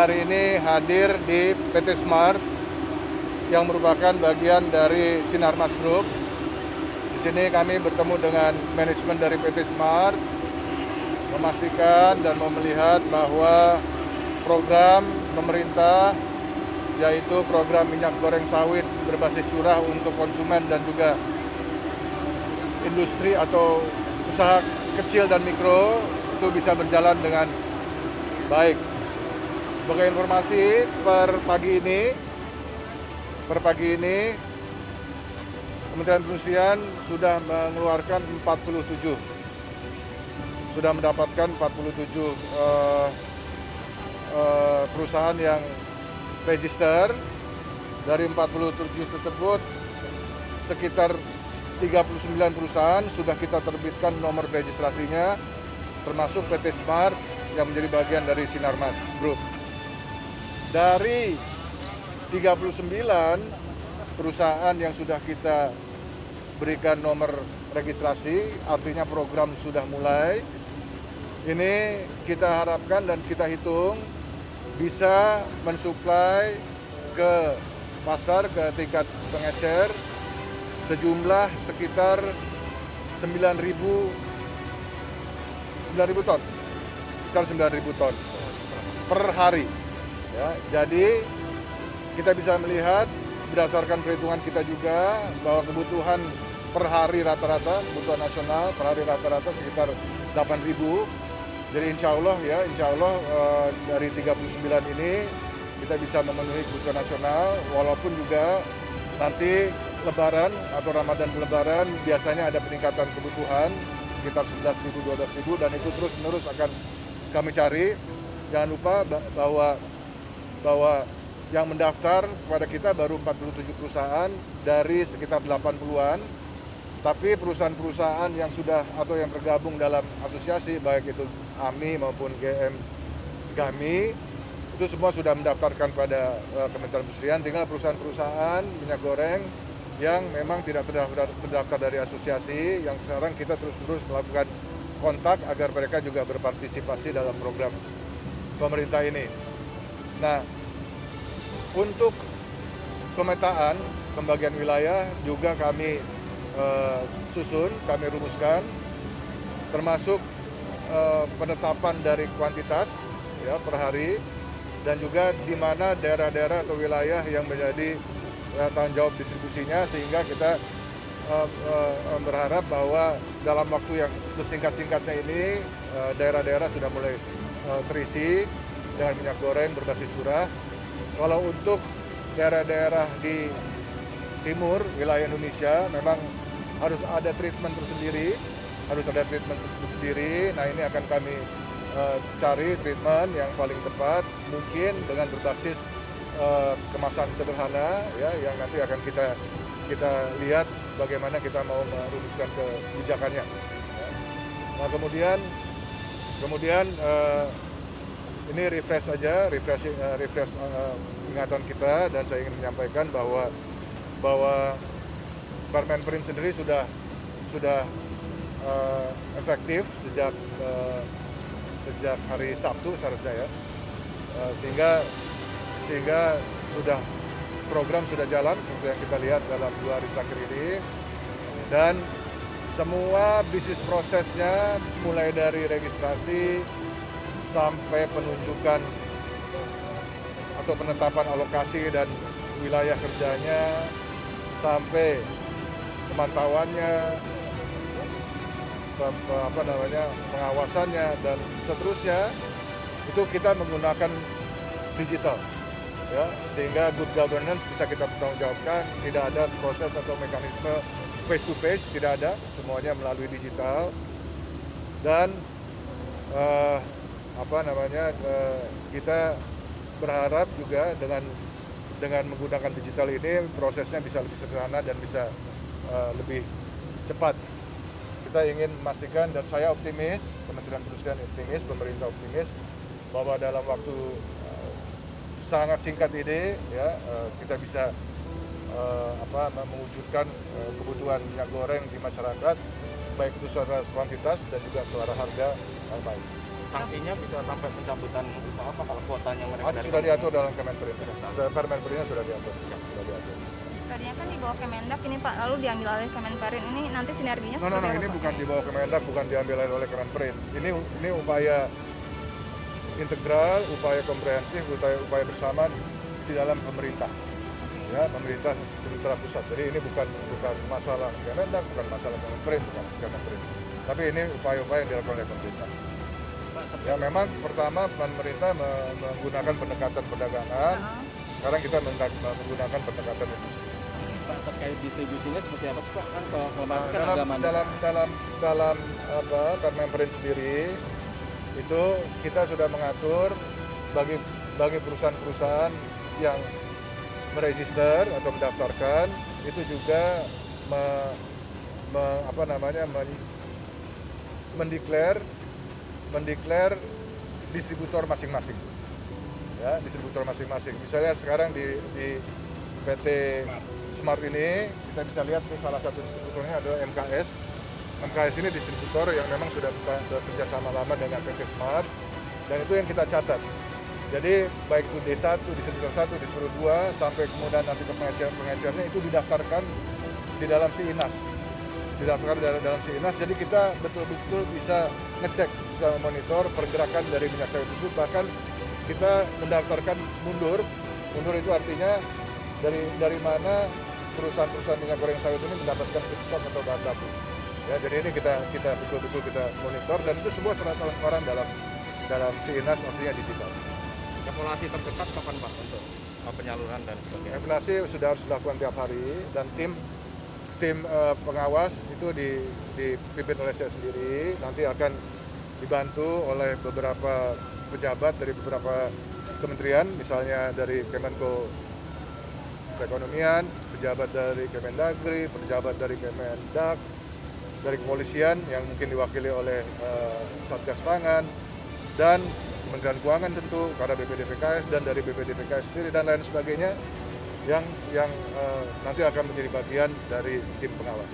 hari ini hadir di PT Smart yang merupakan bagian dari Sinarmas Group. Di sini kami bertemu dengan manajemen dari PT Smart, memastikan dan melihat bahwa program pemerintah, yaitu program minyak goreng sawit berbasis curah untuk konsumen dan juga industri atau usaha kecil dan mikro, itu bisa berjalan dengan baik. Sebagai informasi, per pagi ini Kementerian Perindustrian sudah mengeluarkan 47, sudah mendapatkan 47 perusahaan yang register. Dari 47 tersebut, sekitar 39 perusahaan sudah kita terbitkan nomor registrasinya, termasuk PT Smart yang menjadi bagian dari Sinarmas Group. Dari 39 perusahaan yang sudah kita berikan nomor registrasi, artinya program sudah mulai. Ini kita harapkan dan kita hitung bisa mensuplai ke pasar, ke tingkat pengecer sejumlah sekitar 9.000 ton, sekitar 9.000 ton per hari. Ya, jadi kita bisa melihat berdasarkan perhitungan kita juga bahwa kebutuhan per hari rata-rata, kebutuhan nasional per hari rata-rata sekitar 8.000. Jadi insya Allah dari 39 ini kita bisa memenuhi kebutuhan nasional, walaupun juga nanti Lebaran atau Ramadan ke Lebaran biasanya ada peningkatan kebutuhan sekitar 11.000, 12.000, dan itu terus-menerus akan kami cari. Jangan lupa bahwa yang mendaftar kepada kita baru 47 perusahaan dari sekitar 80-an, tapi perusahaan-perusahaan yang sudah atau yang tergabung dalam asosiasi, baik itu AMI maupun GM GAMI, itu semua sudah mendaftarkan pada Kementerian Perindustrian. Tinggal perusahaan-perusahaan minyak goreng yang memang tidak terdaftar dari asosiasi, yang sekarang kita terus-terus melakukan kontak agar mereka juga berpartisipasi dalam program pemerintah ini. Nah, untuk pemetaan pembagian wilayah juga kami susun, kami rumuskan, termasuk penetapan dari kuantitas ya per hari, dan juga di mana daerah-daerah atau wilayah yang menjadi tanggung jawab distribusinya, sehingga kita berharap bahwa dalam waktu yang sesingkat-singkatnya ini daerah-daerah sudah mulai terisi dengan minyak goreng berbasis curah. Kalau untuk daerah-daerah di timur wilayah Indonesia memang harus ada treatment tersendiri, Nah, ini akan kami cari treatment yang paling tepat mungkin dengan berbasis kemasan sederhana ya, yang nanti akan kita lihat bagaimana kita mau merumuskan kebijakannya. Nah, kemudian ini refresh ingatan kita, dan saya ingin menyampaikan bahwa Permenperin sendiri sudah efektif sejak hari Sabtu seharusnya ya, sehingga program sudah jalan seperti yang kita lihat dalam 2 hari terakhir ini, dan semua bisnis prosesnya mulai dari registrasi sampai penunjukan atau penetapan alokasi dan wilayah kerjanya, sampai pemantauannya, pengawasannya dan seterusnya, itu kita menggunakan digital ya, sehingga good governance bisa kita pertanggungjawabkan. Tidak ada proses atau mekanisme face to face, tidak ada, semuanya melalui digital. Dan kita berharap juga dengan menggunakan digital ini prosesnya bisa lebih sederhana dan bisa lebih cepat. Kita ingin memastikan, dan saya optimis, Kementerian Perindustrian optimis, pemerintah optimis, bahwa dalam waktu sangat singkat ini ya kita bisa mewujudkan kebutuhan minyak goreng di masyarakat, baik itu secara kuantitas dan juga secara harga yang baik. sanksinya bisa sampai pencabutan usaha apa kalau kuotanya mereka dari Sudah diatur dalam Kemenperin. Permenperinnya sudah diatur. Tadinya kan di bawah Kemendak ini Pak, lalu diambil oleh Kemenperin. Ini nanti sinerginya seperti apa, Ini Pak? bukan di bawah Kemendak, bukan diambil oleh Kemenperin. Ini upaya integral, upaya komprehensif, upaya bersama di dalam pemerintah. Ya, pemerintah pusat. Jadi ini bukan masalah Kemendak, bukan masalah Kemenperin, bukan Kemenperin. Tapi ini upaya-upaya yang dilakukan oleh pemerintah. Ya memang pertama pemerintah menggunakan pendekatan perdagangan. Sekarang kita menggunakan pendekatan industri. Pak, terkait distribusinya seperti apa sih Pak? Kan kalau kan dalam Permenperin sendiri itu kita sudah mengatur bagi perusahaan-perusahaan yang meregister atau mendaftarkan itu juga mendeklar distributor masing-masing. Ya, distributor masing-masing. Misalnya sekarang di PT Smart ini kita bisa lihat nih salah satu distributornya adalah MKS. MKS ini distributor yang memang sudah bekerja sama lama dengan PT Smart dan itu yang kita catat. Jadi baik itu D1, distributor 1, distributor 2 sampai kemudian nanti ke pengecernya itu didaftarkan di dalam SIINAS. Didaftarkan dalam SIINAS, jadi kita betul-betul bisa ngecek, bisa memonitor pergerakan dari minyak sawit tersebut. Bahkan kita mendaftarkan mundur itu artinya dari mana perusahaan-perusahaan minyak goreng sawit ini mendapatkan feedstock atau bahan baku. Ya, jadi ini kita betul-betul kita monitor dan itu semua secara transparan dalam SIINAS, artinya digital. evaluasi terdekat kapan Pak untuk penyaluran dan sebagainya? Evaluasi sudah harus dilakukan tiap hari dan tim pengawas itu dipimpin oleh saya sendiri, nanti akan dibantu oleh beberapa pejabat dari beberapa kementerian, misalnya dari Kemenko Perekonomian, pejabat dari Kemendagri, pejabat dari Kemendak, dari kepolisian yang mungkin diwakili oleh Satgas Pangan, dan Kementerian Keuangan tentu, karena BPDPKS dan dari BPDPKS sendiri dan lain sebagainya yang nanti akan menjadi bagian dari tim pengawas.